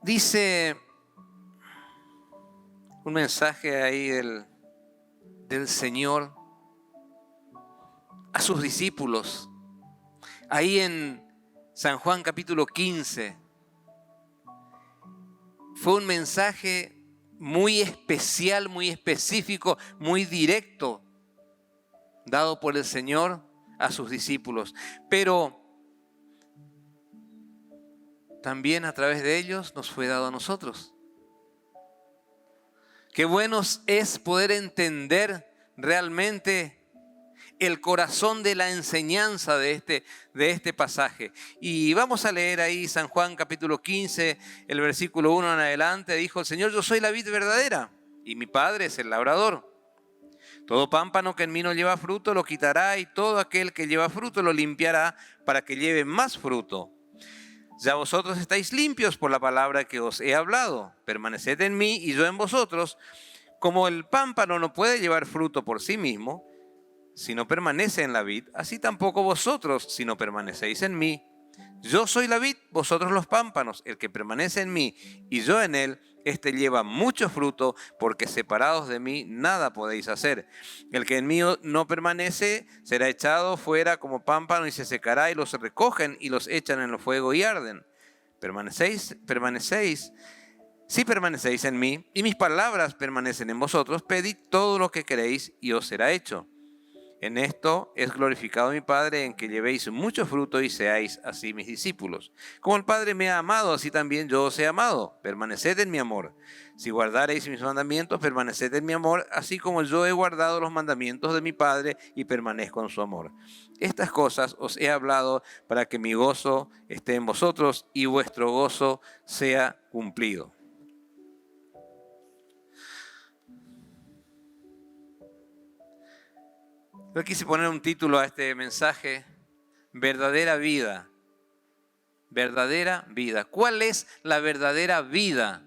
Dice un mensaje ahí del Señor a sus discípulos, ahí en San Juan capítulo 15. Fue un mensaje muy especial, muy específico, muy directo, dado por el Señor a sus discípulos. Pero también a través de ellos nos fue dado a nosotros. Qué bueno es poder entender realmente el corazón de la enseñanza de este pasaje. Y vamos a leer ahí San Juan capítulo 15, el versículo 1 en adelante. Dijo el Señor: yo soy la vid verdadera y mi Padre es el labrador. Todo pámpano que en mí no lleva fruto lo quitará, y todo aquel que lleva fruto lo limpiará para que lleve más fruto. Ya vosotros estáis limpios por la palabra que os he hablado. Permaneced en mí y yo en vosotros. Como el pámpano no puede llevar fruto por sí mismo, si no permanece en la vid, así tampoco vosotros, si no permanecéis en mí. Yo soy la vid, vosotros los pámpanos. El que permanece en mí y yo en él, éste lleva mucho fruto, porque separados de mí nada podéis hacer. El que en mí no permanece será echado fuera como pámpano y se secará, y los recogen y los echan en el fuego y arden. Permanecéis. Si permanecéis en mí y mis palabras permanecen en vosotros, pedid todo lo que queréis y os será hecho. En esto es glorificado mi Padre, en que llevéis mucho fruto y seáis así mis discípulos. Como el Padre me ha amado, así también yo os he amado. Permaneced en mi amor. Si guardareis mis mandamientos, permaneced en mi amor, así como yo he guardado los mandamientos de mi Padre y permanezco en su amor. Estas cosas os he hablado para que mi gozo esté en vosotros y vuestro gozo sea cumplido. Yo quise poner un título a este mensaje: verdadera vida. Verdadera vida. ¿Cuál es la verdadera vida?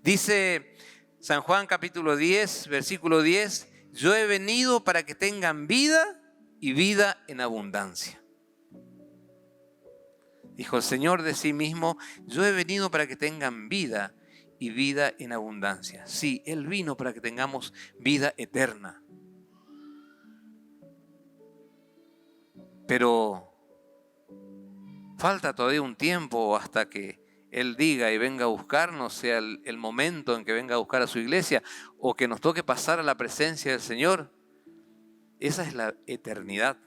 Dice San Juan capítulo 10, versículo 10, yo he venido para que tengan vida y vida en abundancia. Dijo el Señor de sí mismo: yo he venido para que tengan vida y vida en abundancia. Sí, Él vino para que tengamos vida eterna. Pero falta todavía un tiempo hasta que Él diga y venga a buscarnos, sea el momento en que venga a buscar a su iglesia, o que nos toque pasar a la presencia del Señor. Esa es la eternidad.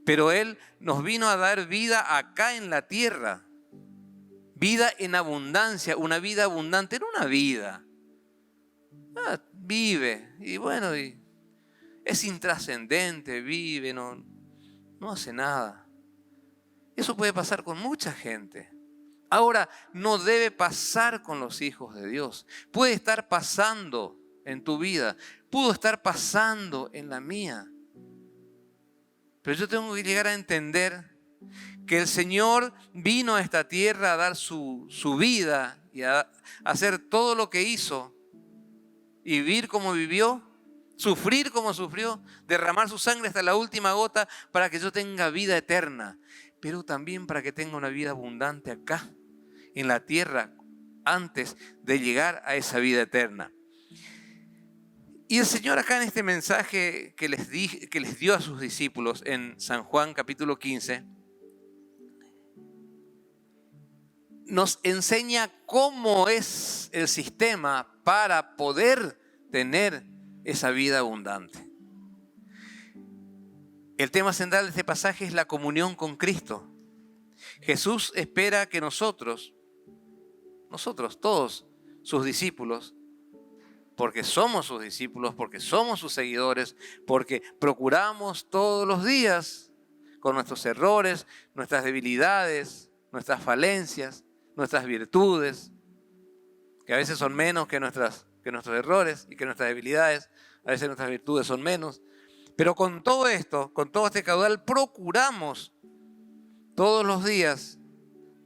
Pero Él nos vino a dar vida acá en la tierra. Vida en abundancia, una vida abundante, no una vida. Vive, y bueno, y es intrascendente, vive, no hace nada. Eso puede pasar con mucha gente. Ahora, no debe pasar con los hijos de Dios. Puede estar pasando en tu vida, pudo estar pasando en la mía. Pero yo tengo que llegar a entender que el Señor vino a esta tierra a dar su vida y a hacer todo lo que hizo, y vivir como vivió, sufrir como sufrió, derramar su sangre hasta la última gota para que yo tenga vida eterna, pero también para que tenga una vida abundante acá en la tierra antes de llegar a esa vida eterna. Y el Señor acá en este mensaje que les dio a sus discípulos en San Juan capítulo 15, nos enseña cómo es el sistema para poder tener esa vida abundante. El tema central de este pasaje es la comunión con Cristo. Jesús espera que nosotros, todos sus discípulos, porque somos sus discípulos, porque somos sus seguidores, porque procuramos todos los días, con nuestros errores, nuestras debilidades, nuestras falencias, nuestras virtudes, que a veces son menos que nuestros errores y que nuestras debilidades, a veces nuestras virtudes son menos. Pero con todo esto, con todo este caudal, procuramos todos los días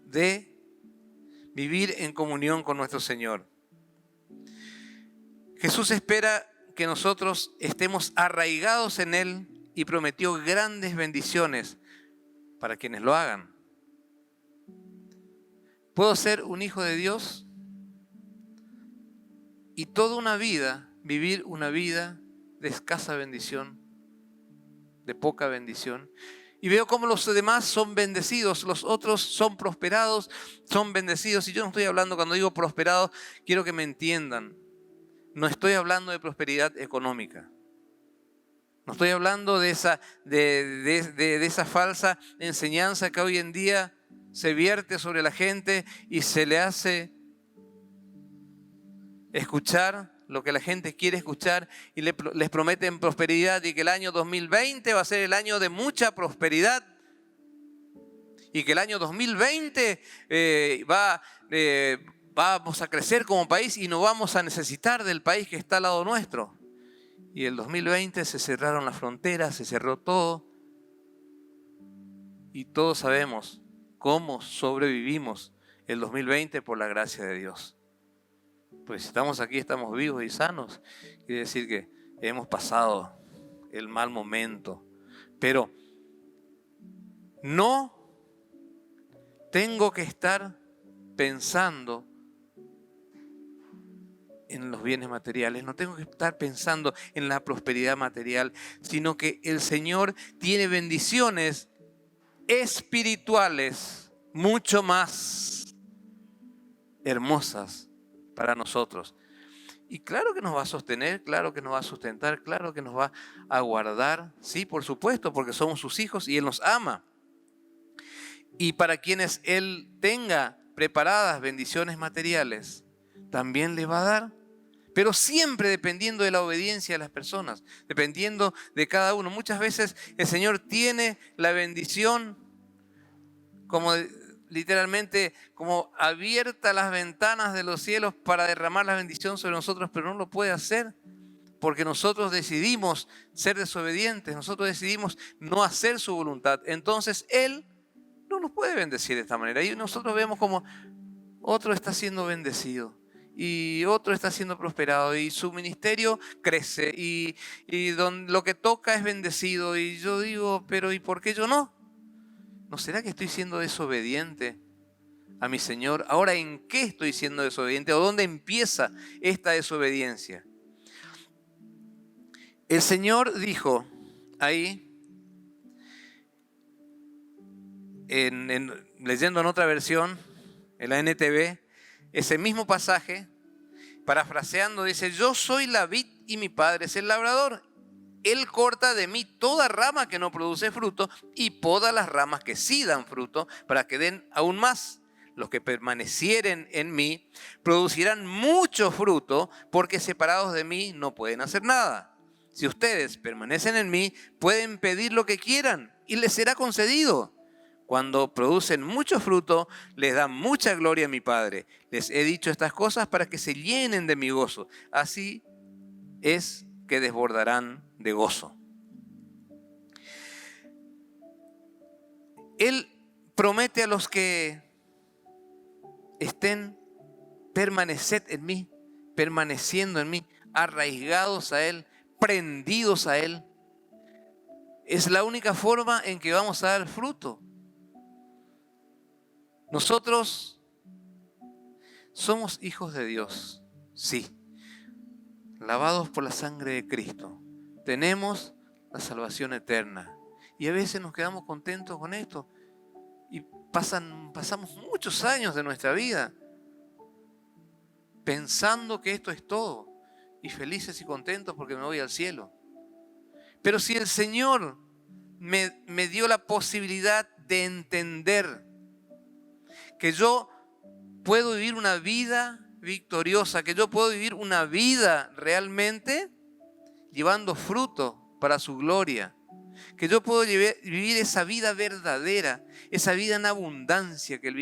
de vivir en comunión con nuestro Señor. Jesús espera que nosotros estemos arraigados en Él y prometió grandes bendiciones para quienes lo hagan. Puedo ser un hijo de Dios y toda una vida, vivir una vida de escasa bendición, de poca bendición. Y veo cómo los demás son bendecidos, los otros son prosperados, son bendecidos. Y yo no estoy hablando, cuando digo prosperados, quiero que me entiendan. No estoy hablando de prosperidad económica. No estoy hablando de esa falsa enseñanza que hoy en día se vierte sobre la gente y se le hace escuchar lo que la gente quiere escuchar y les prometen prosperidad y que el año 2020 va a ser el año de mucha prosperidad y que el año 2020 vamos a crecer como país y no vamos a necesitar del país que está al lado nuestro. Y el 2020 se cerraron las fronteras, se cerró todo y todos sabemos cómo sobrevivimos el 2020 por la gracia de Dios. Pues si estamos aquí, estamos vivos y sanos, quiere decir que hemos pasado el mal momento. Pero no tengo que estar pensando en los bienes materiales, no tengo que estar pensando en la prosperidad material, sino que el Señor tiene bendiciones espirituales mucho más hermosas para nosotros. Y claro que nos va a sostener, claro que nos va a sustentar, claro que nos va a guardar. Sí, por supuesto, porque somos sus hijos y Él nos ama. Y para quienes Él tenga preparadas bendiciones materiales, también les va a dar. Pero siempre dependiendo de la obediencia de las personas, dependiendo de cada uno. Muchas veces el Señor tiene la bendición como literalmente como abierta las ventanas de los cielos para derramar la bendición sobre nosotros, pero no lo puede hacer porque nosotros decidimos ser desobedientes, nosotros decidimos no hacer su voluntad. Entonces Él no nos puede bendecir de esta manera. Y nosotros vemos como otro está siendo bendecido y otro está siendo prosperado y su ministerio crece y lo que toca es bendecido. Y yo digo, pero ¿y por qué yo no? ¿No será que estoy siendo desobediente a mi Señor? Ahora, ¿en qué estoy siendo desobediente? ¿O dónde empieza esta desobediencia? El Señor dijo ahí, leyendo en otra versión, en la NTV, ese mismo pasaje, parafraseando, dice: yo soy la vid y mi padre es el labrador. Él corta de mí toda rama que no produce fruto y poda las ramas que sí dan fruto para que den aún más. Los que permanecieren en mí producirán mucho fruto, porque separados de mí no pueden hacer nada. Si ustedes permanecen en mí, pueden pedir lo que quieran y les será concedido. Cuando producen mucho fruto, les da mucha gloria a mi Padre. Les he dicho estas cosas para que se llenen de mi gozo. Así es que desbordarán de gozo. Él promete a los que estén permaneced en mí, permaneciendo en mí, arraigados a Él, prendidos a Él. Es la única forma en que vamos a dar fruto. Nosotros somos hijos de Dios, sí, lavados por la sangre de Cristo. Tenemos la salvación eterna. Y a veces nos quedamos contentos con esto. Y pasamos muchos años de nuestra vida pensando que esto es todo. Y felices y contentos porque me voy al cielo. Pero si el Señor me dio la posibilidad de entender que yo puedo vivir una vida victoriosa, que yo puedo vivir una vida realmente llevando fruto para su gloria, que yo puedo vivir esa vida verdadera, esa vida en abundancia que Él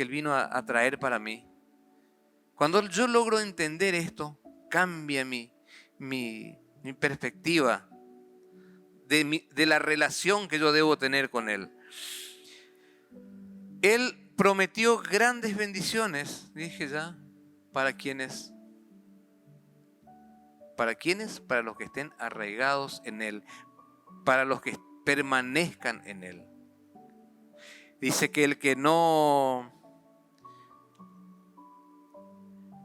vino a traer para mí. Cuando yo logro entender esto, cambia mi perspectiva de la relación que yo debo tener con Él. Él prometió grandes bendiciones, dije ya, ¿para quiénes? ¿Para quiénes? Para los que estén arraigados en Él, para los que permanezcan en Él. Dice que el que no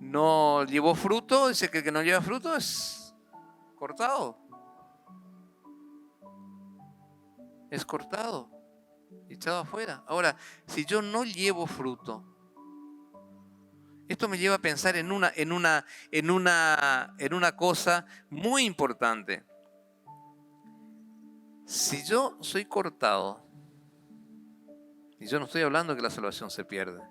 no llevó fruto, dice que el que no lleva fruto es cortado. Es cortado, echado afuera. Ahora, si yo no llevo fruto, esto me lleva a pensar en una cosa muy importante. Si yo soy cortado, y yo no estoy hablando que la salvación se pierde,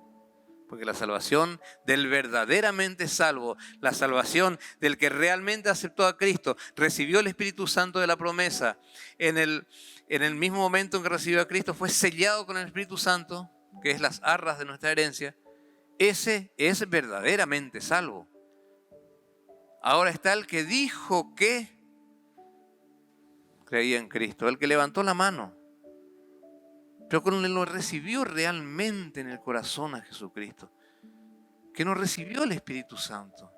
porque la salvación del verdaderamente salvo, la salvación del que realmente aceptó a Cristo, recibió el Espíritu Santo de la promesa, en el mismo momento en que recibió a Cristo fue sellado con el Espíritu Santo, que es las arras de nuestra herencia, ese es verdaderamente salvo. Ahora está el que dijo que creía en Cristo, el que levantó la mano, pero cuando lo recibió realmente en el corazón a Jesucristo, que no recibió el Espíritu Santo,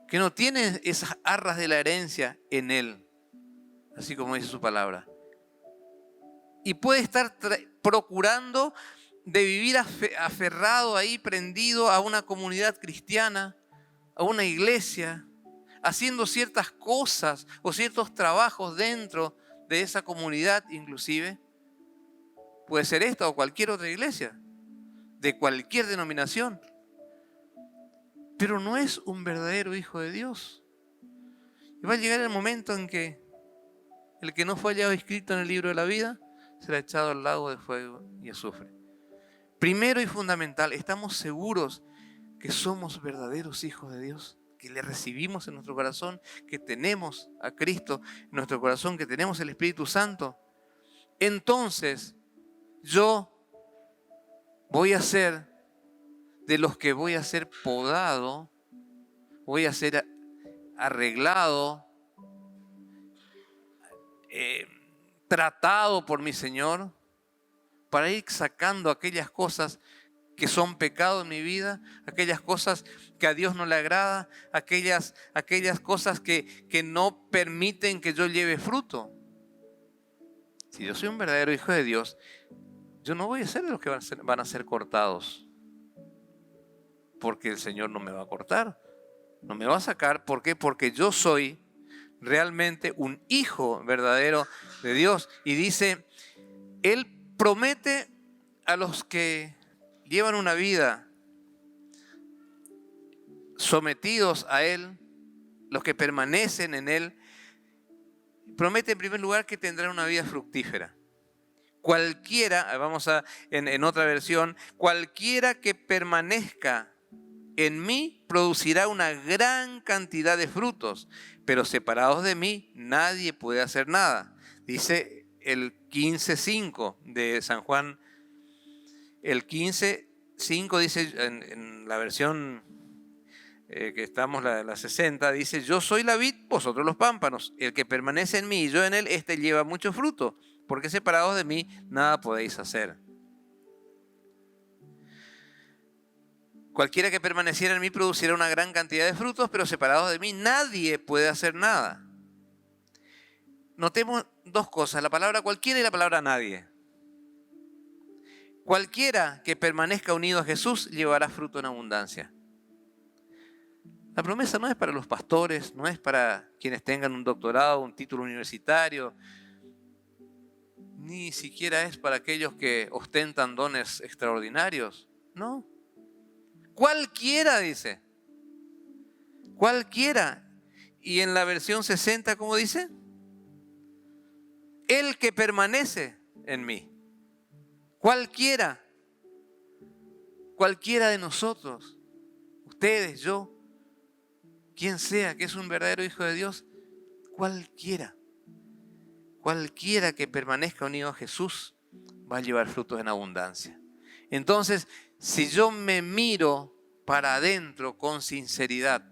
que no tiene esas arras de la herencia en él, así como dice su palabra, y puede estar procurando de vivir aferrado ahí, prendido a una comunidad cristiana, a una iglesia, haciendo ciertas cosas o ciertos trabajos dentro de esa comunidad inclusive. Puede ser esta o cualquier otra iglesia, de cualquier denominación. Pero no es un verdadero hijo de Dios. Y va a llegar el momento en que el que no fue hallado escrito en el libro de la vida será echado al lago de fuego y azufre. Primero y fundamental, ¿estamos seguros que somos verdaderos hijos de Dios? Que le recibimos en nuestro corazón, que tenemos a Cristo en nuestro corazón, que tenemos el Espíritu Santo. Entonces, yo voy a ser de los que voy a ser podado, voy a ser arreglado, tratado por mi Señor, para ir sacando aquellas cosas que son pecado en mi vida, aquellas cosas que a Dios no le agrada, aquellas cosas que no permiten que yo lleve fruto. Si yo soy un verdadero hijo de Dios, yo no voy a ser de los que van a ser cortados, porque el Señor no me va a cortar, no me va a sacar. ¿Por qué? Porque yo soy realmente un hijo verdadero de Dios. Y dice, Él promete a los que llevan una vida sometidos a Él, los que permanecen en Él, promete en primer lugar que tendrán una vida fructífera. Cualquiera, en otra versión, cualquiera que permanezca en mí producirá una gran cantidad de frutos, pero separados de mí nadie puede hacer nada. Dice el 15:5 de San Juan. El 15:5 dice en la versión que estamos, la 60, dice: yo soy la vid, vosotros los pámpanos. El que permanece en mí y yo en él, este lleva mucho fruto, porque separados de mí nada podéis hacer. Cualquiera que permaneciera en mí producirá una gran cantidad de frutos, pero separados de mí nadie puede hacer nada. Notemos dos cosas, la palabra cualquiera y la palabra nadie. Cualquiera que permanezca unido a Jesús llevará fruto en abundancia. La promesa no es para los pastores, no es para quienes tengan un doctorado, un título universitario, ni siquiera es para aquellos que ostentan dones extraordinarios. No. Cualquiera, dice. Cualquiera. Y en la versión 60, ¿cómo dice? El que permanece en mí. Cualquiera. Cualquiera de nosotros. Ustedes, yo. Quien sea que es un verdadero hijo de Dios. Cualquiera. Cualquiera que permanezca unido a Jesús va a llevar frutos en abundancia. Entonces, si yo me miro para adentro con sinceridad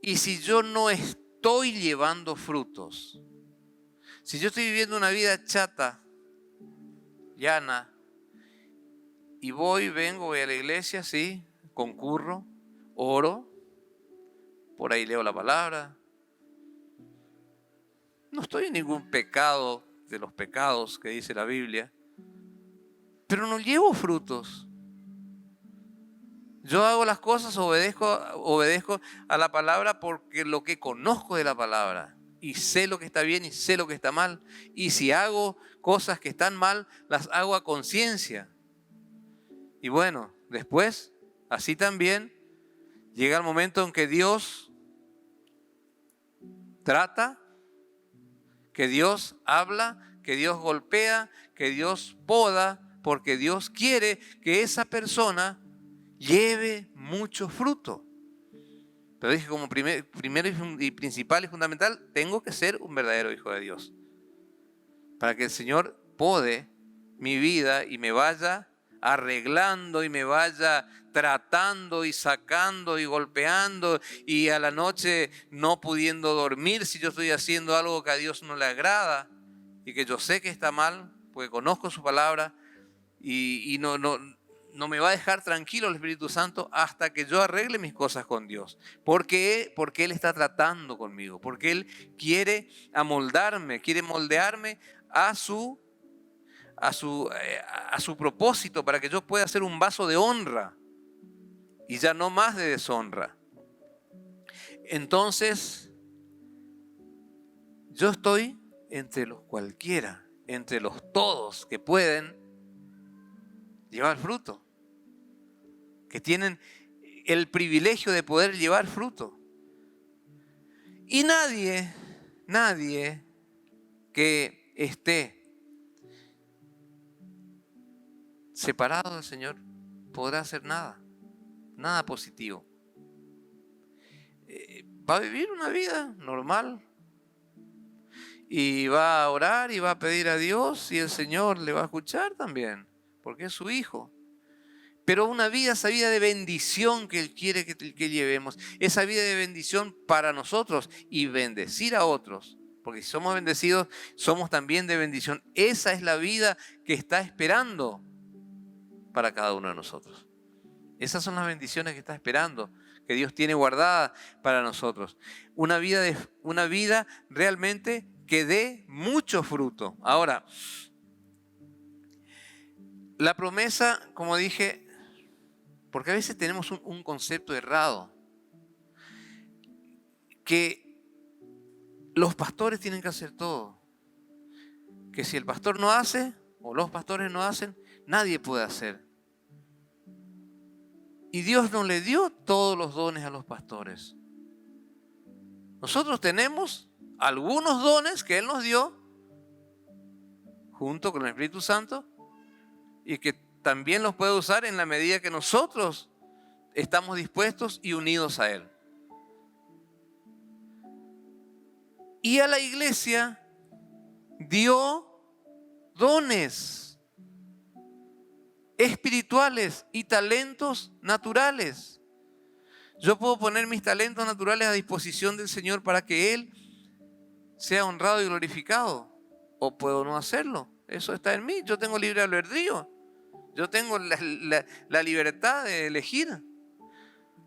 y si yo no estoy llevando frutos, si yo estoy viviendo una vida chata, llana, y voy a la iglesia, sí, concurro, oro, por ahí leo la palabra, no estoy en ningún pecado de los pecados que dice la Biblia, pero no llevo frutos. Yo hago las cosas, obedezco a la palabra porque lo que conozco de la palabra. Y sé lo que está bien y sé lo que está mal. Y si hago cosas que están mal, las hago a conciencia. Y bueno, después, así también, llega el momento en que Dios trata, que Dios habla, que Dios golpea, que Dios poda, porque Dios quiere que esa persona lleve mucho fruto. Pero dije, como primero y principal y fundamental, tengo que ser un verdadero hijo de Dios. Para que el Señor pode mi vida y me vaya arreglando y me vaya tratando y sacando y golpeando, y a la noche no pudiendo dormir si yo estoy haciendo algo que a Dios no le agrada y que yo sé que está mal, porque conozco su palabra, y no me va a dejar tranquilo el Espíritu Santo hasta que yo arregle mis cosas con Dios. Porque Él está tratando conmigo, porque Él quiere amoldarme, quiere moldearme a su propósito, para que yo pueda ser un vaso de honra y ya no más de deshonra. Entonces, yo estoy entre los cualquiera, entre los todos que pueden llevar fruto, que tienen el privilegio de poder llevar fruto. Y nadie que esté separado del Señor podrá hacer nada positivo. Va a vivir una vida normal y va a orar y va a pedir a Dios, y el Señor le va a escuchar también, porque es su hijo. Pero esa vida de bendición que Él quiere que llevemos, esa vida de bendición para nosotros y bendecir a otros, porque si somos bendecidos, somos también de bendición. Esa es la vida que está esperando para cada uno de nosotros. Esas son las bendiciones que está esperando, que Dios tiene guardada para nosotros. Una vida realmente que dé mucho fruto. Ahora, la promesa, como dije, porque a veces tenemos un concepto errado, que los pastores tienen que hacer todo. Que si el pastor no hace, o los pastores no hacen, nadie puede hacer. Y Dios no le dio todos los dones a los pastores. Nosotros tenemos algunos dones que Él nos dio, junto con el Espíritu Santo, y que también los puede usar en la medida que nosotros estamos dispuestos y unidos a Él. Y a la iglesia dio dones espirituales y talentos naturales. Yo puedo poner mis talentos naturales a disposición del Señor para que Él sea honrado y glorificado, o puedo no hacerlo. Eso está en mí. Yo tengo libre albedrío. Yo tengo la libertad de elegir.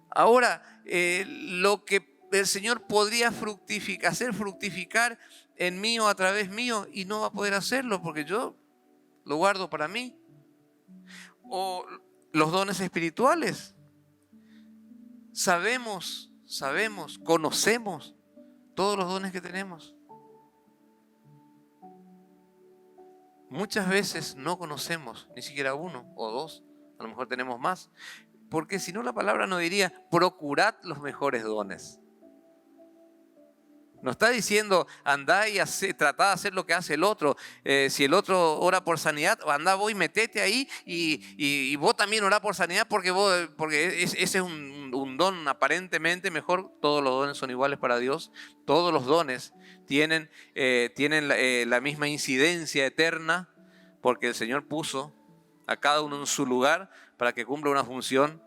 Ahora, lo que el Señor podría hacer fructificar en mí o a través mío, y no va a poder hacerlo porque yo lo guardo para mí. O los dones espirituales. Sabemos, conocemos todos los dones que tenemos. Muchas veces no conocemos ni siquiera uno o dos, a lo mejor tenemos más, porque si no la palabra no diría: procurad los mejores dones. No está diciendo andá y tratá de hacer lo que hace el otro. Si el otro ora por sanidad, andá vos y metete ahí y vos también orá por sanidad, porque ese es un don aparentemente mejor. Todos los dones son iguales para Dios. Todos los dones tienen la misma incidencia eterna, porque el Señor puso a cada uno en su lugar para que cumpla una función.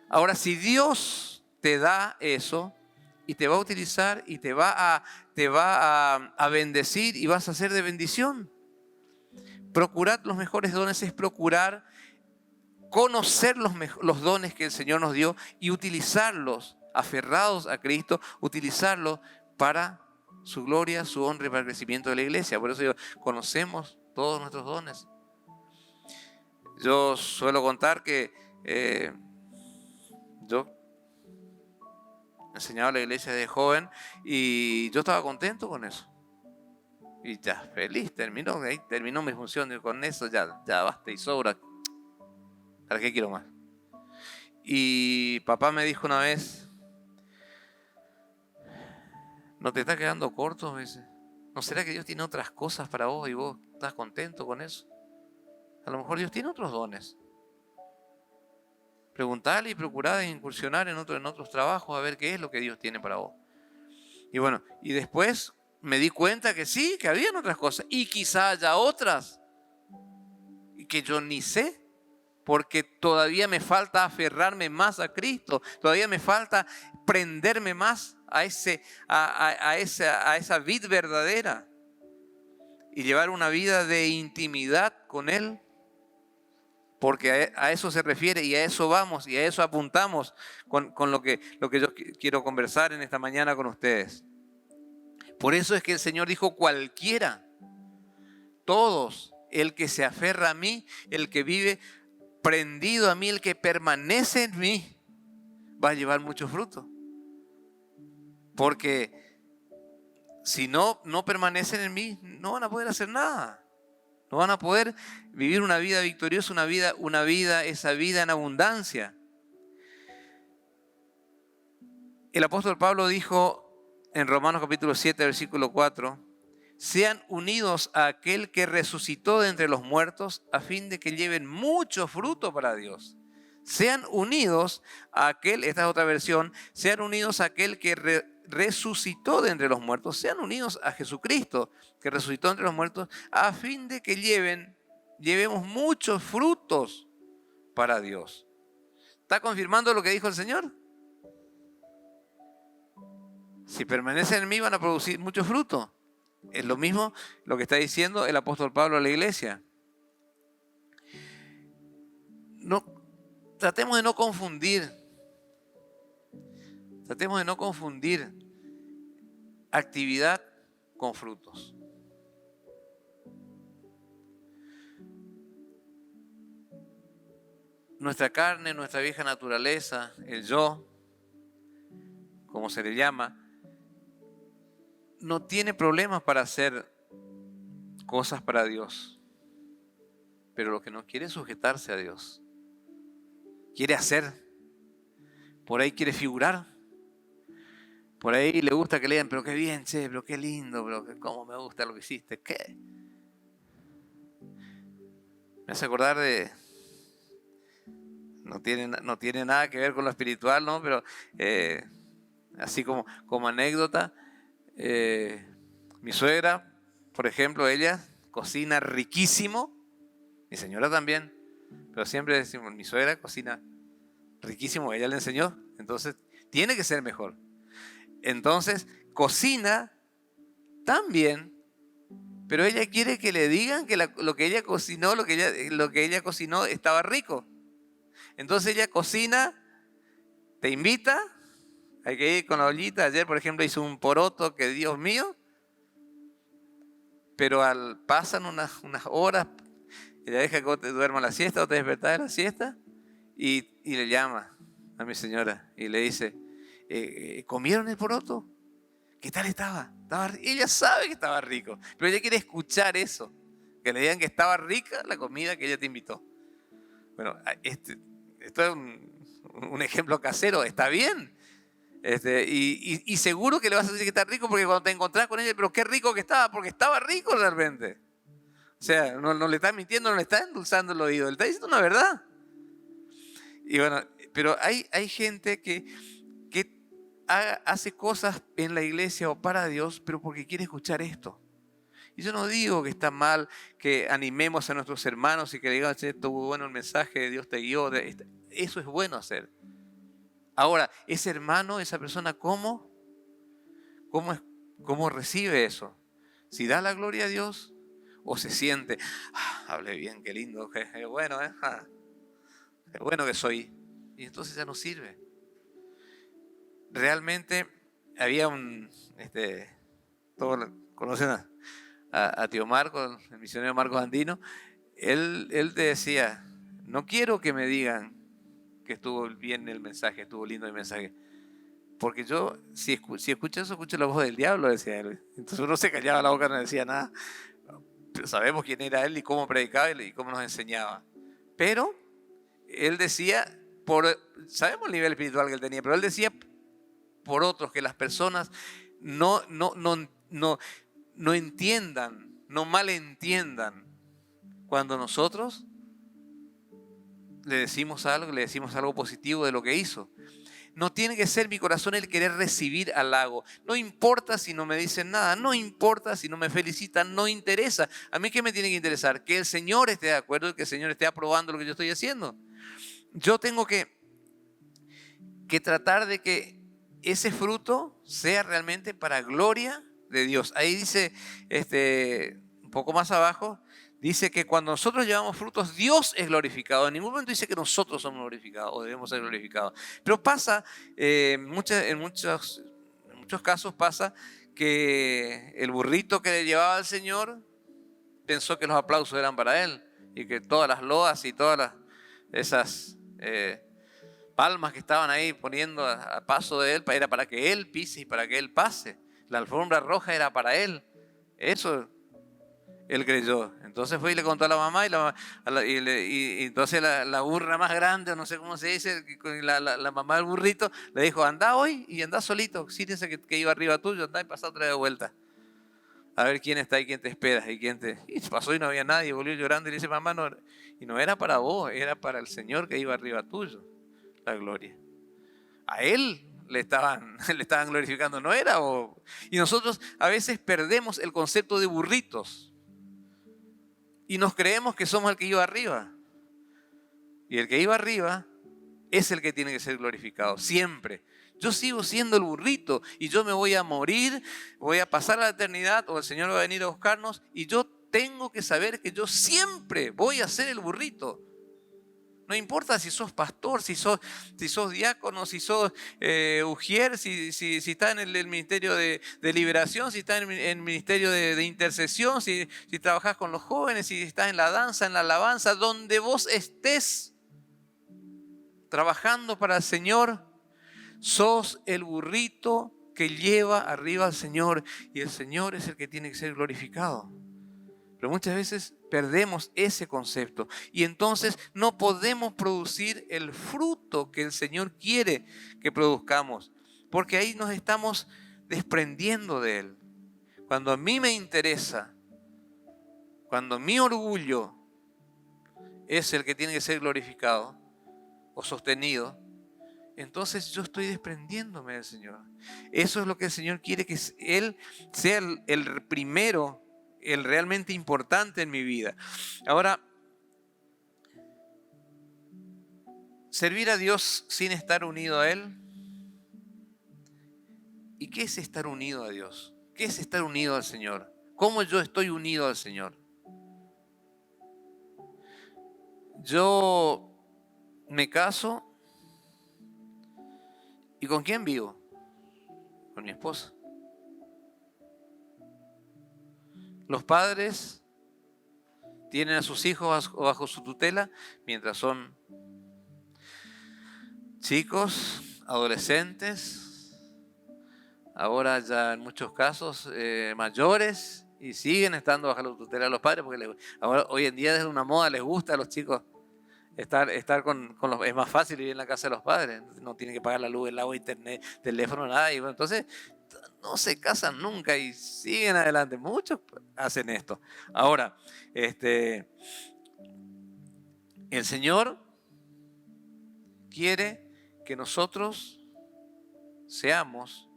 Ahora, si Dios te da eso, y te va a utilizar y te va a bendecir y vas a ser de bendición. Procurar los mejores dones es procurar conocer los dones que el Señor nos dio y utilizarlos, aferrados a Cristo, utilizarlos para su gloria, su honra y para el crecimiento de la iglesia. Por eso conocemos todos nuestros dones. Yo suelo contar que Yo enseñaba a la iglesia de joven y yo estaba contento con eso. Y ya, feliz, terminó mi función. Con eso ya basta y sobra. ¿Para qué quiero más? Y papá me dijo una vez, ¿no te está quedando corto? Me dice, ¿no será que Dios tiene otras cosas para vos y vos estás contento con eso? A lo mejor Dios tiene otros dones. Preguntale y procurá de incursionar en otros trabajos a ver qué es lo que Dios tiene para vos. Y bueno, y después me di cuenta que sí, que habían otras cosas y quizá haya otras y que yo ni sé, porque todavía me falta aferrarme más a Cristo, todavía me falta prenderme más a esa vid verdadera y llevar una vida de intimidad con Él. Porque a eso se refiere y a eso vamos y a eso apuntamos con lo que yo quiero conversar en esta mañana con ustedes. Por eso es que el Señor dijo cualquiera, todos, el que se aferra a mí, el que vive prendido a mí, el que permanece en mí, va a llevar mucho fruto. Porque si no permanecen en mí, no van a poder hacer nada. No van a poder vivir una vida victoriosa, esa vida en abundancia. El apóstol Pablo dijo en Romanos capítulo 7, versículo 4, sean unidos a aquel que resucitó de entre los muertos a fin de que lleven mucho fruto para Dios. Sean unidos a aquel, esta es otra versión, sean unidos a aquel que resucitó de entre los muertos, sean unidos a Jesucristo que resucitó de entre los muertos a fin de que llevemos muchos frutos para Dios. ¿Está confirmando lo que dijo el Señor? Si permanecen en mí van a producir mucho fruto. Es lo mismo lo que está diciendo el apóstol Pablo a la iglesia. Tratemos de no confundir actividad con frutos. Nuestra carne, nuestra vieja naturaleza, el yo, como se le llama, no tiene problemas para hacer cosas para Dios, pero lo que no quiere es sujetarse a Dios. Quiere hacer, por ahí quiere figurar, por ahí le gusta que le digan, pero qué bien, che, pero qué lindo, pero cómo me gusta lo que hiciste, ¿qué? Me hace acordar de, no tiene nada que ver con lo espiritual, ¿no? Pero así como anécdota, mi suegra, por ejemplo, ella cocina riquísimo, mi señora también, pero siempre decimos, mi suegra cocina riquísimo, ella le enseñó, entonces tiene que ser mejor. Entonces cocina tan bien, pero ella quiere que le digan que lo que ella cocinó, lo que ella cocinó estaba rico. Entonces ella cocina, te invita, hay que ir con la ollita. Ayer, por ejemplo, hizo un poroto que, Dios mío, pero pasan unas horas, ella deja que te duerma la siesta o te despertás de la siesta y le llama a mi señora y le dice, ¿comieron el poroto? ¿Qué tal estaba? Ella sabe que estaba rico, pero ella quiere escuchar eso, que le digan que estaba rica la comida que ella te invitó. Bueno, esto es un ejemplo casero, está bien. Y seguro que le vas a decir que está rico porque cuando te encontrás con ella, pero qué rico que estaba, porque estaba rico realmente. O sea, no le está mintiendo, no le está endulzando el oído, le está diciendo una verdad. Y bueno, pero hay gente que hace cosas en la iglesia o para Dios, pero porque quiere escuchar esto. Y yo no digo que está mal que animemos a nuestros hermanos y que le digan, estuvo bueno el mensaje, Dios te guió. Eso es bueno hacer. Ahora, ese hermano, esa persona, ¿cómo recibe eso? Si da la gloria a Dios o se siente, hablé bien, qué lindo, qué bueno, qué bueno que soy. Y entonces ya no sirve. Realmente había todos conocen a tío Marcos, el misionero Marcos Andino. Él te decía, no quiero que me digan que estuvo bien el mensaje, estuvo lindo el mensaje. Porque yo, si escucho eso, escucho la voz del diablo, decía él. Entonces uno se callaba la boca, no decía nada. Pero sabemos quién era él y cómo predicaba y cómo nos enseñaba. Pero él decía, sabemos el nivel espiritual que él tenía, pero él decía por otros, que las personas no entiendan, no malentiendan cuando nosotros le decimos algo positivo de lo que hizo. No tiene que ser mi corazón el querer recibir halago. No importa si no me dicen nada, no importa si no me felicitan, no interesa. ¿A mí qué me tiene que interesar? Que el Señor esté de acuerdo y que el Señor esté aprobando lo que yo estoy haciendo. Yo tengo que tratar de que ese fruto sea realmente para gloria de Dios. Ahí dice, un poco más abajo, dice que cuando nosotros llevamos frutos, Dios es glorificado. En ningún momento dice que nosotros somos glorificados o debemos ser glorificados. Pero pasa, en muchos casos pasa que el burrito que le llevaba al Señor pensó que los aplausos eran para él y que todas las loas y todas esas palmas que estaban ahí poniendo a paso de él era para que él pise y para que él pase. La alfombra roja era para él. Eso él creyó. Entonces fue y le contó a la mamá y entonces la burra más grande, o no sé cómo se dice, la mamá del burrito le dijo, anda hoy y anda solito, síguese que iba arriba tuyo, anda y pasa otra vez de vuelta. A ver quién está y quién te espera y pasó y no había nadie, volvió llorando y le dice, mamá, no era para vos, era para el Señor que iba arriba tuyo, la gloria. A él le estaban glorificando, no era vos. Y nosotros a veces perdemos el concepto de burritos y nos creemos que somos el que iba arriba. Y el que iba arriba es el que tiene que ser glorificado, siempre. Yo sigo siendo el burrito y yo me voy a morir, voy a pasar a la eternidad o el Señor va a venir a buscarnos y yo tengo que saber que yo siempre voy a ser el burrito. No importa si sos pastor, si sos diácono, si sos ujier, si estás en el ministerio de liberación, si estás en el ministerio de intercesión, si trabajás con los jóvenes, si estás en la danza, en la alabanza, donde vos estés trabajando para el Señor, sos el burrito que lleva arriba al Señor y el Señor es el que tiene que ser glorificado. Pero muchas veces perdemos ese concepto y entonces no podemos producir el fruto que el Señor quiere que produzcamos, porque ahí nos estamos desprendiendo de Él. Cuando a mí me interesa, cuando mi orgullo es el que tiene que ser glorificado o sostenido, entonces yo estoy desprendiéndome del Señor. Eso es lo que el Señor quiere, que Él sea el primero, el realmente importante en mi vida. Ahora, servir a Dios sin estar unido a Él. ¿Y qué es estar unido a Dios? ¿Qué es estar unido al Señor? ¿Cómo yo estoy unido al Señor? Yo me caso y ¿con quién vivo? Con mi esposa. Los padres tienen a sus hijos bajo su tutela mientras son chicos, adolescentes, ahora ya en muchos casos mayores y siguen estando bajo la tutela de los padres porque ahora hoy en día es una moda, les gusta a los chicos estar con los, es más fácil vivir en la casa de los padres, no tienen que pagar la luz, el agua, internet, teléfono, nada, y bueno, entonces no se casan nunca y siguen adelante. Muchos hacen esto. Ahora, el Señor quiere que nosotros seamos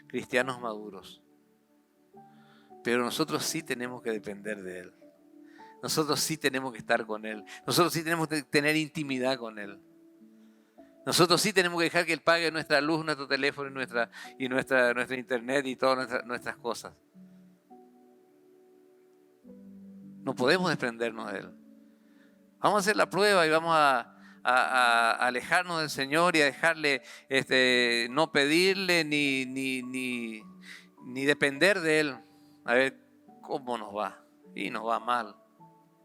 cristianos maduros. Pero nosotros sí tenemos que depender de Él. Nosotros sí tenemos que estar con Él. Nosotros sí tenemos que tener intimidad con Él. Nosotros sí tenemos que dejar que Él pague nuestra luz, nuestro teléfono y nuestra internet y todas nuestras cosas. No podemos desprendernos de Él. Vamos a hacer la prueba y vamos a alejarnos del Señor y a dejarle, no pedirle ni depender de Él. A ver cómo nos va. Y nos va mal.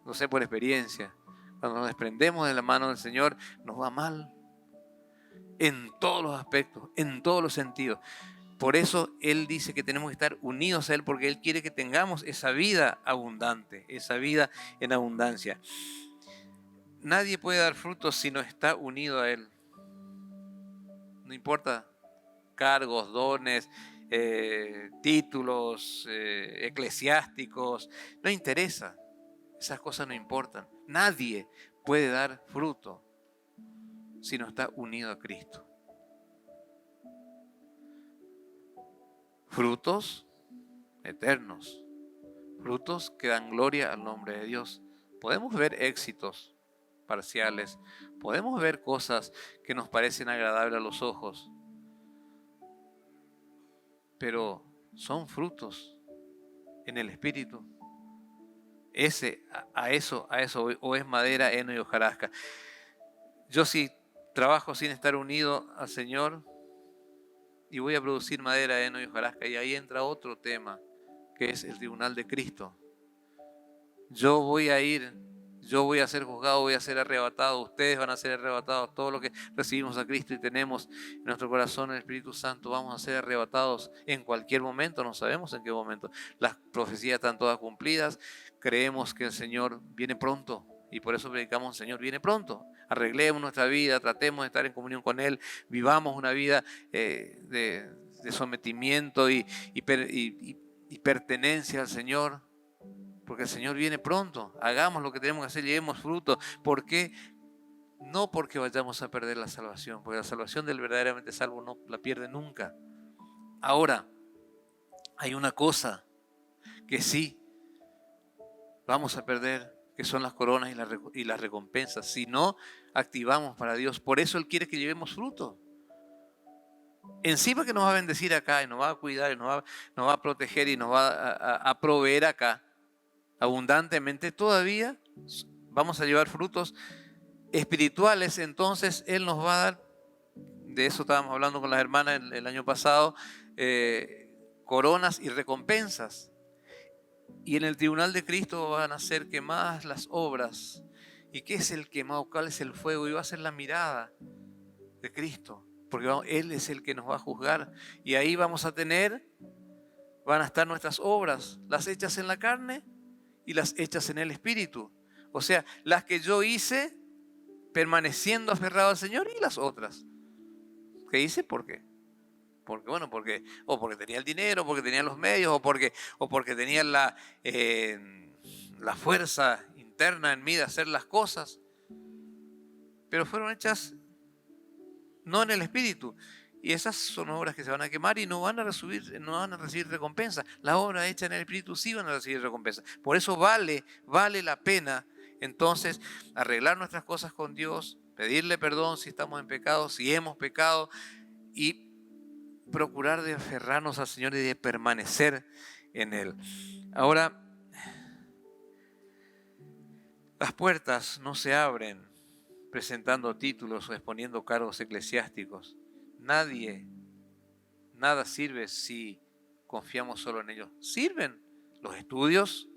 No sé por experiencia. Cuando nos desprendemos de la mano del Señor, nos va mal. en todos los aspectos, en todos los sentidos. Por eso Él dice que tenemos que estar unidos a Él, porque Él quiere que tengamos esa vida abundante, esa vida en abundancia. Nadie puede dar frutos si no está unido a Él. No importa cargos, dones, títulos eclesiásticos, no interesa. Esas cosas no importan. Nadie puede dar fruto si no está unido a Cristo. Frutos eternos, frutos que dan gloria al nombre de Dios. Podemos ver éxitos parciales, podemos ver cosas que nos parecen agradables a los ojos, pero son frutos en el Espíritu. A eso, o es madera, heno y hojarasca. Yo si trabajo sin estar unido al Señor y voy a producir madera, heno y hojarasca, y ahí entra otro tema, que es el tribunal de Cristo. Yo voy a ser juzgado, voy a ser arrebatado, ustedes van a ser arrebatados, todo lo que recibimos a Cristo y tenemos en nuestro corazón el Espíritu Santo, vamos a ser arrebatados en cualquier momento, no sabemos en qué momento. Las profecías están todas cumplidas, creemos que el Señor viene pronto y por eso predicamos: Señor, viene pronto. Arreglemos nuestra vida, tratemos de estar en comunión con Él, vivamos una vida de sometimiento y pertenencia al Señor. Porque el Señor viene pronto. Hagamos lo que tenemos que hacer, llevemos fruto. ¿Por qué? No porque vayamos a perder la salvación, porque la salvación del verdaderamente salvo no la pierde nunca. Ahora, hay una cosa que sí vamos a perder, que son las coronas y las recompensas, si no activamos para Dios. Por eso Él quiere que llevemos fruto. Encima que nos va a bendecir acá, y nos va a cuidar, y nos va a proteger, y nos va a proveer acá abundantemente, todavía vamos a llevar frutos espirituales. Entonces Él nos va a dar, de eso estábamos hablando con las hermanas el año pasado, coronas y recompensas. Y en el tribunal de Cristo van a ser quemadas las obras. ¿Y qué es el quemado? ¿Cuál es el fuego? Y va a ser la mirada de Cristo, porque Él es el que nos va a juzgar. Y ahí van a estar nuestras obras, las hechas en la carne y las hechas en el Espíritu. O sea, las que yo hice permaneciendo aferrado al Señor, y las otras que hice, ¿por qué? Porque tenía el dinero, porque tenía los medios, o porque tenía la fuerza interna en mí de hacer las cosas, pero fueron hechas no en el Espíritu. Y esas son obras que se van a quemar y no van a recibir recompensa. Las obras hechas en el Espíritu sí van a recibir recompensa. Por eso vale la pena entonces arreglar nuestras cosas con Dios, pedirle perdón si estamos en pecado, si hemos pecado, y procurar de aferrarnos al Señor y de permanecer en Él. Ahora, las puertas no se abren presentando títulos o exponiendo cargos eclesiásticos. Nada sirve si confiamos solo en ellos. Sirven los estudios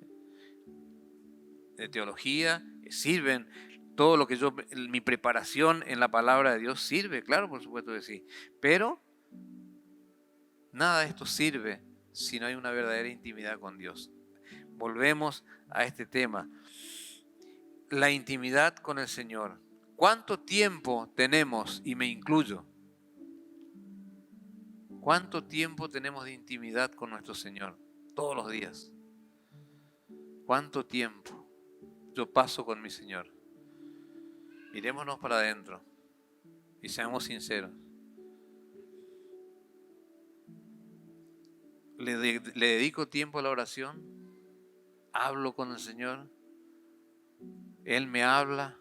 de teología, sirven todo lo que mi preparación en la palabra de Dios sirve, claro, por supuesto que sí. Pero nada de esto sirve si no hay una verdadera intimidad con Dios. Volvemos a este tema. La intimidad con el Señor. ¿Cuánto tiempo tenemos, y me incluyo, cuánto tiempo tenemos de intimidad con nuestro Señor? Todos los días. ¿Cuánto tiempo yo paso con mi Señor? Mirémonos para adentro y seamos sinceros. ¿Le dedico tiempo a la oración? ¿Hablo con el Señor? ¿Él me habla?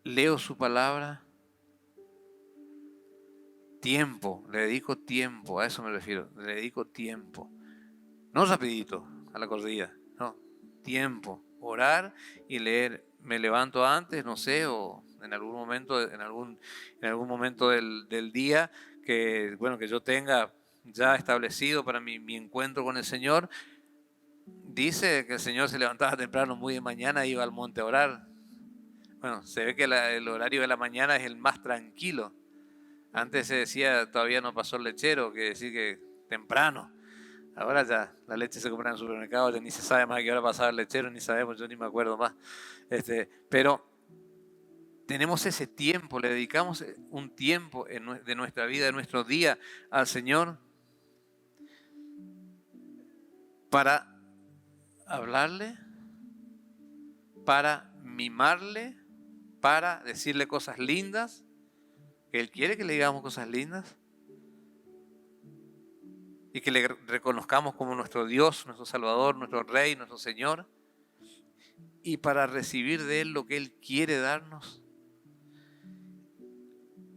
¿Leo su palabra? Tiempo, le dedico tiempo, a eso me refiero, le dedico tiempo. No rapidito, a la corrida, no, tiempo. Orar y leer. Me levanto antes, no sé, o en algún momento, del día que yo tenga ya establecido para mi encuentro con el Señor. Dice que el Señor se levantaba temprano, muy de mañana, iba al monte a orar. Bueno, se ve que el horario de la mañana es el más tranquilo. Antes se decía todavía no pasó el lechero, que decir que temprano. Ahora ya la leche se compra en el supermercado, ya ni se sabe más a qué hora pasaba el lechero, ni sabemos, yo ni me acuerdo más. Pero tenemos ese tiempo, le dedicamos un tiempo de nuestra vida, de nuestro día al Señor para hablarle, para mimarle, para decirle cosas lindas, que Él quiere que le digamos cosas lindas y que le reconozcamos como nuestro Dios, nuestro Salvador, nuestro Rey, nuestro Señor, y para recibir de Él lo que Él quiere darnos.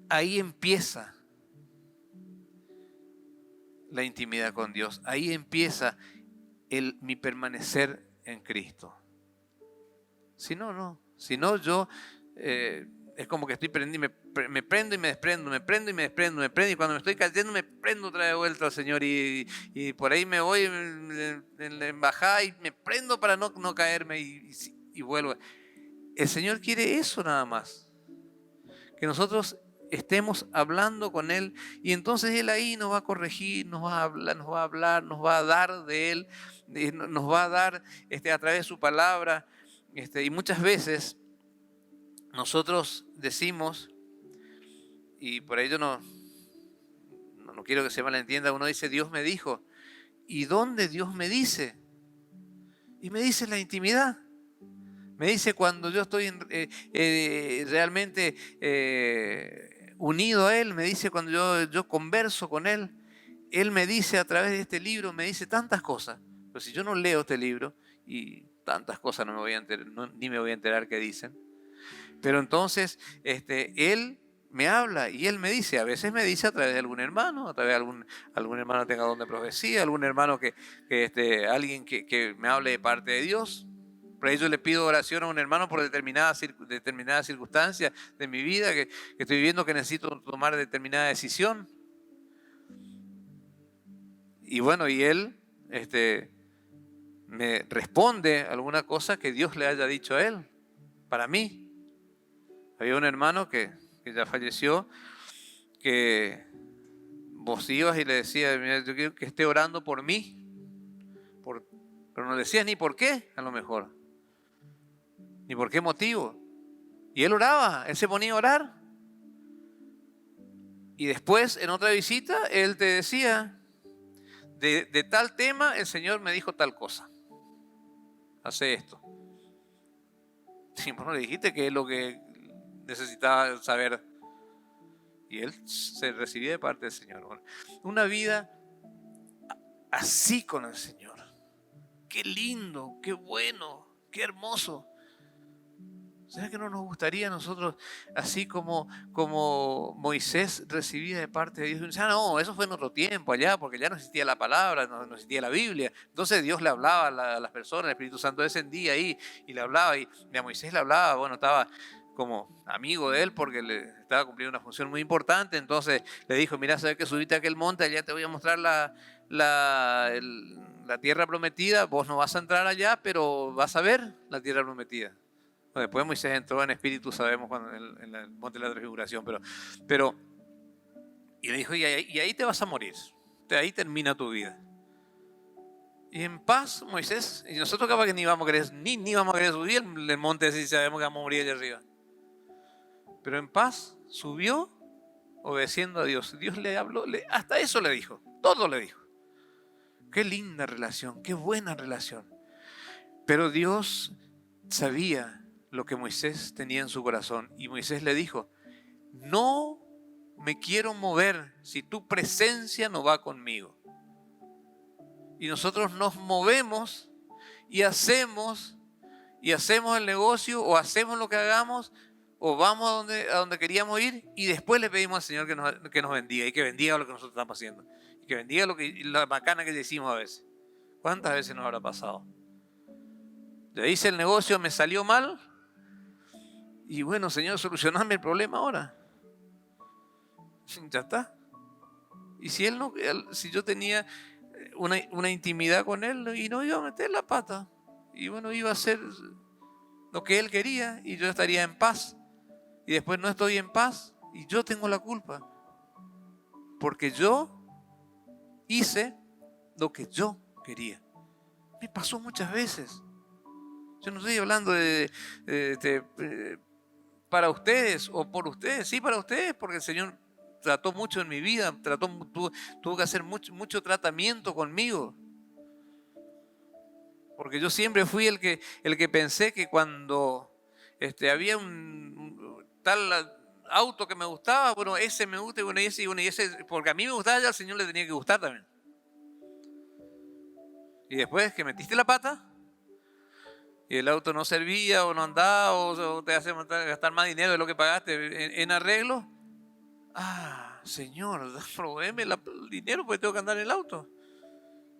Ahí empieza la intimidad con Dios, ahí empieza mi permanecer en Cristo. Si no, no. Si no, yo es como que estoy prendido, me prendo y me desprendo, me prendo y me desprendo, me prendo y cuando me estoy cayendo me prendo otra vez de vuelta al Señor y por ahí me voy en la embajada y me prendo para no caerme y vuelvo. El Señor quiere eso nada más. Que nosotros estemos hablando con Él y entonces Él ahí nos va a corregir, nos va a hablar, nos va a dar de Él, nos va a dar a través de su palabra. Y muchas veces nosotros decimos, y por ello no quiero que se malentienda, uno dice Dios me dijo, ¿y dónde Dios me dice? Y me dice en la intimidad. Me dice cuando yo estoy realmente unido a Él, me dice cuando yo converso con Él. Él me dice a través de este libro, me dice tantas cosas. Pero si yo no leo este libro, y tantas cosas no me voy a enterar, ni me voy a enterar qué dicen. Pero entonces Él me habla y Él me dice, a veces me dice a través de algún hermano, a través de algún hermano que tenga don de profecía, algún hermano alguien que me hable de parte de Dios. Por ello le pido oración a un hermano por determinadas circunstancias de mi vida que estoy viviendo, que necesito tomar determinada decisión. Y bueno, y él me responde alguna cosa que Dios le haya dicho a él, para mí. Había un hermano que ya falleció, que vos ibas y le decías, mira, yo quiero que esté orando por mí, pero no le decías ni por qué, a lo mejor. Ni por qué motivo. Y él oraba, él se ponía a orar. Y después, en otra visita, él te decía, de tal tema, el Señor me dijo tal cosa. Hace esto. Y vos no le dijiste que es lo que necesitaba saber. Y él se recibía de parte del Señor. Una vida así con el Señor. Qué lindo, qué bueno, qué hermoso. ¿Será que no nos gustaría a nosotros, así como Moisés recibía de parte de Dios? No, eso fue en otro tiempo allá, porque ya no existía la palabra, no existía la Biblia. Entonces Dios le hablaba a las personas, el Espíritu Santo descendía ahí y le hablaba. Y a Moisés le hablaba, bueno, estaba como amigo de él porque le estaba cumpliendo una función muy importante. Entonces le dijo, mira, sabes que subiste a aquel monte, allá te voy a mostrar la tierra prometida. Vos no vas a entrar allá, pero vas a ver la tierra prometida. Bueno, después Moisés entró en espíritu, sabemos, cuando en el monte de la transfiguración, pero y le dijo, y ahí te vas a morir, ahí termina tu vida. Y en paz, Moisés, y nosotros capaz que ni vamos a querer, ni vamos a querer subir el monte si sabemos que vamos a morir allá arriba. Pero en paz subió obedeciendo a Dios. Dios le habló, hasta eso le dijo, todo le dijo. Qué linda relación, qué buena relación. Pero Dios sabía lo que Moisés tenía en su corazón. Y Moisés le dijo, no me quiero mover si tu presencia no va conmigo. Y nosotros nos movemos y hacemos el negocio o hacemos lo que hagamos o vamos a donde queríamos ir y después le pedimos al Señor que nos bendiga y que bendiga lo que nosotros estamos haciendo. Y que bendiga la macana que decimos a veces. ¿Cuántas veces nos habrá pasado? Ya hice el negocio, me salió mal. Y bueno, Señor, solucioname el problema ahora. Ya está. Y si yo tenía una intimidad con Él y no iba a meter la pata. Y bueno, iba a ser lo que Él quería y yo estaría en paz. Y después no estoy en paz y yo tengo la culpa. Porque yo hice lo que yo quería. Me pasó muchas veces. Yo no estoy hablando para ustedes o por ustedes. Sí, para ustedes, porque el Señor trató mucho en mi vida, tuvo que hacer mucho tratamiento conmigo. Porque yo siempre fui el que pensé que cuando había un tal auto que me gustaba, bueno, ese me gusta, y ese, porque a mí me gustaba, ya al Señor le tenía que gustar también. Y después que metiste la pata y el auto no servía o no andaba o te hace gastar más dinero de lo que pagaste en arreglo. Señor, provéeme el dinero porque tengo que andar en el auto.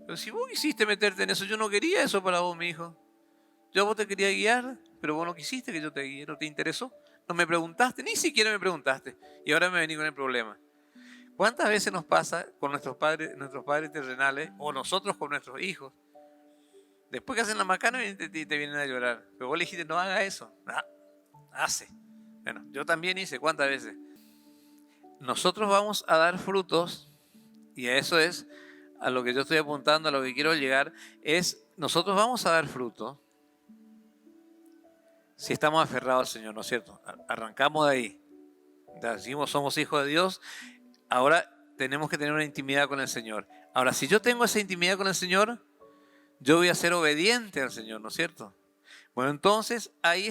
Pero si vos quisiste meterte en eso, yo no quería eso para vos, mi hijo. Yo a vos te quería guiar, pero vos no quisiste que yo te guíe, no te interesó. No me preguntaste, ni siquiera me preguntaste. Y ahora me vení con el problema. ¿Cuántas veces nos pasa con nuestros padres terrenales o nosotros con nuestros hijos? Después que hacen la macana te vienen a llorar. Pero vos le dijiste, no haga eso. Hace. Bueno, yo también hice, ¿cuántas veces? Nosotros vamos a dar frutos, y a eso es a lo que yo estoy apuntando, a lo que quiero llegar, es nosotros vamos a dar fruto si estamos aferrados al Señor, ¿no es cierto? Arrancamos de ahí. Decimos, somos hijos de Dios, ahora tenemos que tener una intimidad con el Señor. Ahora, si yo tengo esa intimidad con el Señor, yo voy a ser obediente al Señor, ¿no es cierto? Bueno, entonces ahí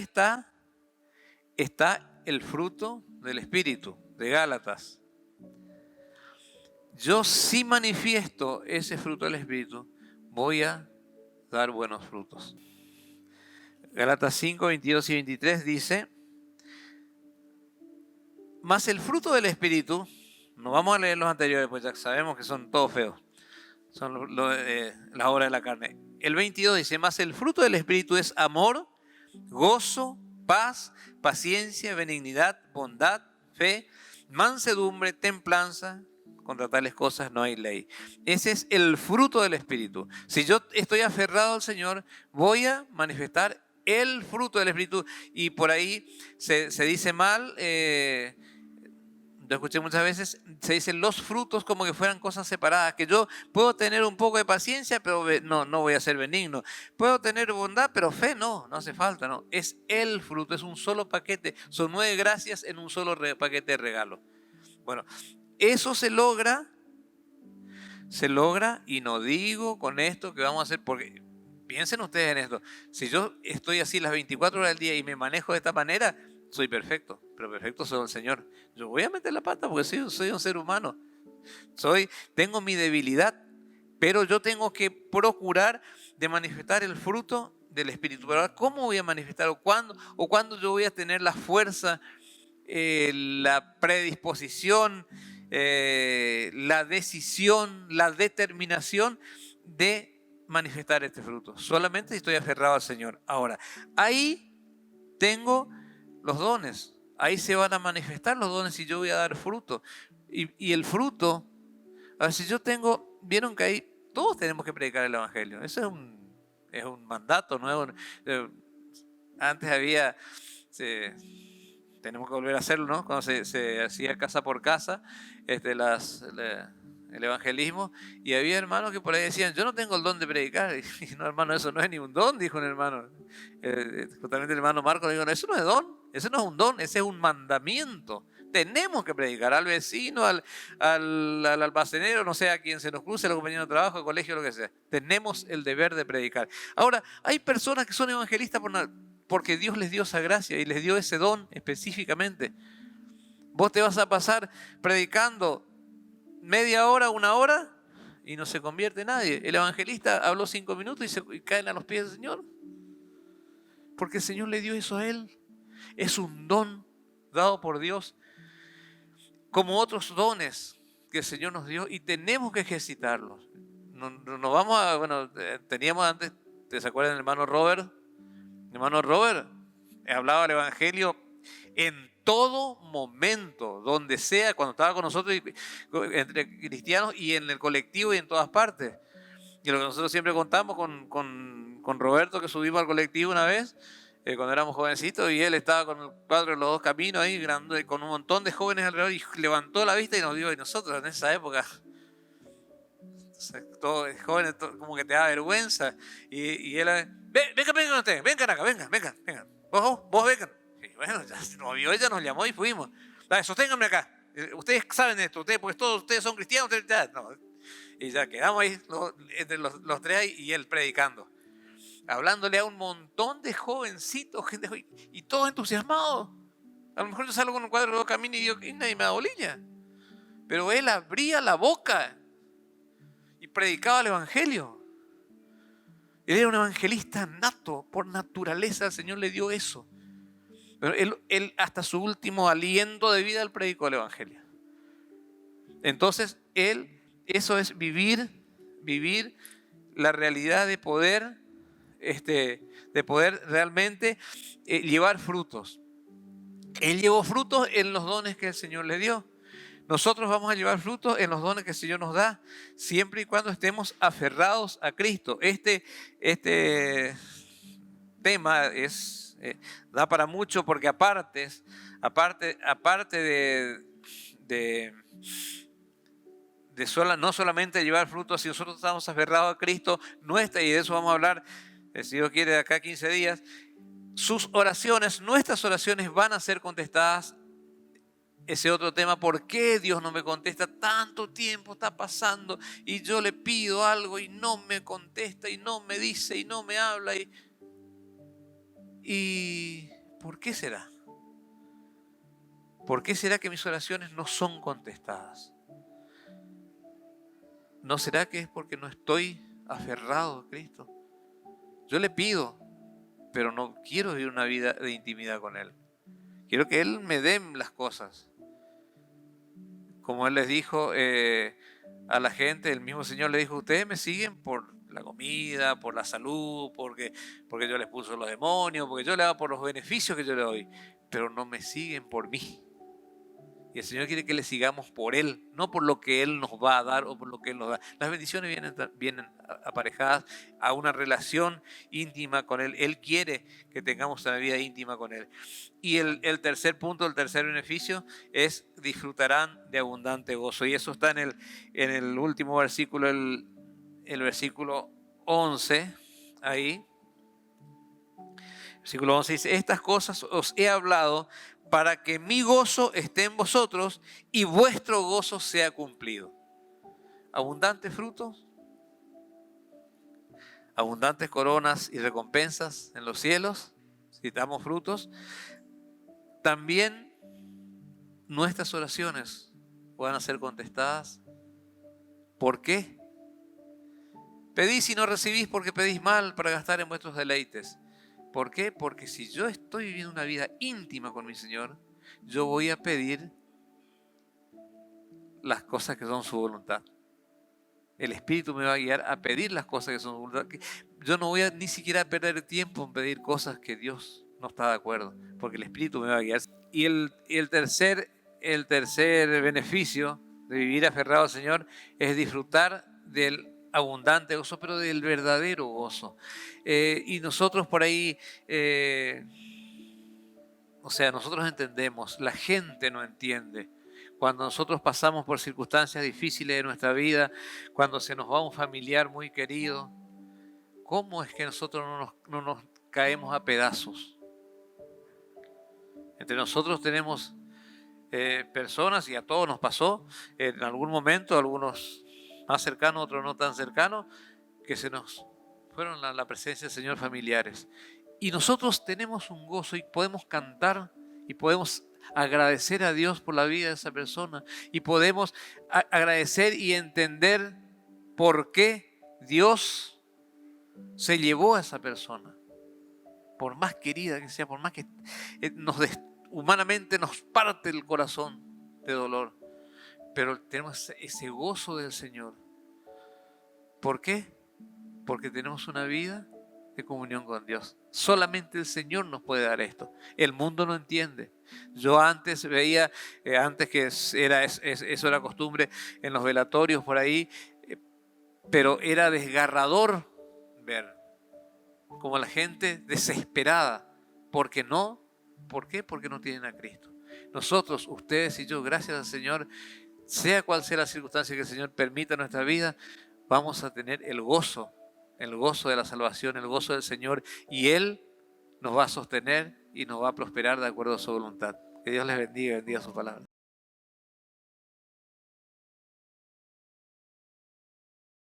está el fruto del Espíritu, de Gálatas. Yo si manifiesto ese fruto del Espíritu, voy a dar buenos frutos. Gálatas 5, 22 y 23 dice, mas el fruto del Espíritu, no vamos a leer los anteriores, pues ya sabemos que son todos feos, son las obras de la carne. El 22 dice, mas el fruto del Espíritu es amor, gozo, paz, paciencia, benignidad, bondad, fe, mansedumbre, templanza. Contra tales cosas no hay ley. Ese es el fruto del Espíritu. Si yo estoy aferrado al Señor, voy a manifestar el fruto del Espíritu. Y por ahí se dice mal, yo escuché muchas veces, se dicen los frutos como que fueran cosas separadas, que yo puedo tener un poco de paciencia, pero no voy a ser benigno. Puedo tener bondad, pero fe no hace falta, no. Es el fruto, es un solo paquete, son 9 gracias en un solo paquete de regalo. Bueno, eso se logra, y no digo con esto que vamos a hacer, porque piensen ustedes en esto, si yo estoy así las 24 horas del día y me manejo de esta manera, soy perfecto, pero perfecto soy el Señor. Yo voy a meter la pata porque soy un ser humano. Tengo mi debilidad, pero yo tengo que procurar de manifestar el fruto del Espíritu. Pero ahora, ¿cómo voy a manifestar? ¿O cuándo yo voy a tener la fuerza, la predisposición, la decisión, la determinación de manifestar este fruto? Solamente si estoy aferrado al Señor. Ahora, ahí tengo los dones, ahí se van a manifestar los dones y yo voy a dar fruto. Y el fruto, a ver, si yo vieron que ahí todos tenemos que predicar el Evangelio. Eso es un mandato nuevo. Antes había, tenemos que volver a hacerlo, ¿no? Cuando se hacía casa por casa, el evangelismo, y había hermanos que por ahí decían, yo no tengo el don de predicar. Y no, hermano, eso no es ni un don, dijo un hermano. Justamente el hermano Marcos le dijo, no, eso no es don, eso no es un don, ese es un mandamiento. Tenemos que predicar al vecino, al almacenero, no sé, a quien se nos cruce, al compañero de trabajo, al colegio, lo que sea. Tenemos el deber de predicar. Ahora, hay personas que son evangelistas porque Dios les dio esa gracia y les dio ese don específicamente. Vos te vas a pasar predicando media hora, 1 hora y no se convierte nadie. El evangelista habló 5 minutos y caen a los pies del Señor. Porque el Señor le dio eso a él. Es un don dado por Dios, como otros dones que el Señor nos dio, y tenemos que ejercitarlos. No vamos a, bueno, teníamos antes, ¿te acuerdan del hermano Robert? El hermano Robert hablaba el evangelio en todo momento, donde sea, cuando estaba con nosotros, entre cristianos y en el colectivo y en todas partes. Y lo que nosotros siempre contamos con Roberto, que subimos al colectivo una vez, cuando éramos jovencitos, y él estaba con el cuadro de los dos caminos ahí, grande, con un montón de jóvenes alrededor, y levantó la vista y nos vio, y nosotros en esa época, o sea, todos jóvenes, como que te da vergüenza, y él, vengan ustedes, vengan acá, vengan, vos vengan. Y bueno, ya se nos vio, ella nos llamó y fuimos. Dale, sosténganme acá. Ustedes saben esto, porque todos ustedes son cristianos. No. Y ya quedamos ahí entre los tres ahí, y él predicando, hablándole a un montón de jovencitos, gente, y todos entusiasmados. A lo mejor yo salgo con un cuadro de dos caminos y digo, y nadie me da bolilla. Pero él abría la boca y predicaba el evangelio. Él era un evangelista nato, por naturaleza el Señor le dio eso. Pero él hasta su último aliento de vida, él predicó el evangelio. Entonces, eso es vivir la realidad de poder realmente llevar frutos. Él llevó frutos en los dones que el Señor le dio. Nosotros vamos a llevar frutos en los dones que el Señor nos da, siempre y cuando estemos aferrados a Cristo. Este tema da para mucho, porque aparte no solamente llevar frutos, si nosotros estamos aferrados a Cristo, y de eso vamos a hablar, si Dios quiere, de acá a 15 días, nuestras oraciones van a ser contestadas. Ese otro tema, ¿por qué Dios no me contesta? Tanto tiempo está pasando y yo le pido algo y no me contesta y no me dice y no me habla. ¿Y por qué será? ¿Por qué será que mis oraciones no son contestadas? ¿No será que es porque no estoy aferrado a Cristo? Yo le pido, pero no quiero vivir una vida de intimidad con Él. Quiero que Él me dé las cosas. Como Él les dijo a la gente, el mismo Señor le dijo, ustedes me siguen por la comida, por la salud, porque yo les pulso los demonios, porque yo le hago por los beneficios que yo le doy, pero no me siguen por mí. Y el Señor quiere que le sigamos por Él, no por lo que Él nos va a dar o por lo que Él nos da. Las bendiciones vienen aparejadas a una relación íntima con Él. Él quiere que tengamos una vida íntima con Él. Y el tercer punto, el tercer beneficio es disfrutarán de abundante gozo. Y eso está en el último versículo, el versículo 11, ahí. Versículo 11 dice, estas cosas os he hablado para que mi gozo esté en vosotros y vuestro gozo sea cumplido. Abundantes frutos, abundantes coronas y recompensas en los cielos, si damos frutos. También nuestras oraciones van a ser contestadas. ¿Por qué? Pedís y no recibís porque pedís mal para gastar en vuestros deleites. ¿Por qué? Porque si yo estoy viviendo una vida íntima con mi Señor, yo voy a pedir las cosas que son su voluntad. El Espíritu me va a guiar a pedir las cosas que son su voluntad. Yo no voy a ni siquiera perder tiempo en pedir cosas que Dios no está de acuerdo, porque el Espíritu me va a guiar. Y el tercer beneficio de vivir aferrado al Señor es disfrutar del abundante gozo, pero del verdadero gozo. Y nosotros por ahí, nosotros entendemos, la gente no entiende. Cuando nosotros pasamos por circunstancias difíciles de nuestra vida, cuando se nos va un familiar muy querido, ¿cómo es que nosotros no nos caemos a pedazos? Entre nosotros tenemos personas, y a todos nos pasó en algún momento, algunos más cercanos, otros no tan cercanos, que se nos fueron a la presencia del Señor familiares. Y nosotros tenemos un gozo y podemos cantar y podemos agradecer a Dios por la vida de esa persona y podemos agradecer y entender por qué Dios se llevó a esa persona. Por más querida que sea, por más que humanamente nos parte el corazón de dolor, pero tenemos ese gozo del Señor. ¿Por qué? Porque tenemos una vida de comunión con Dios. Solamente el Señor nos puede dar esto. El mundo no entiende. Yo antes veía, antes que eso era costumbre en los velatorios por ahí, pero era desgarrador ver como la gente desesperada Porque no, ¿por qué? Porque no tienen a Cristo. Nosotros, ustedes y yo, gracias al Señor, sea cual sea la circunstancia que el Señor permita en nuestra vida, vamos a tener el gozo de la salvación, el gozo del Señor, y Él nos va a sostener y nos va a prosperar de acuerdo a su voluntad. Que Dios les bendiga, bendiga su palabra.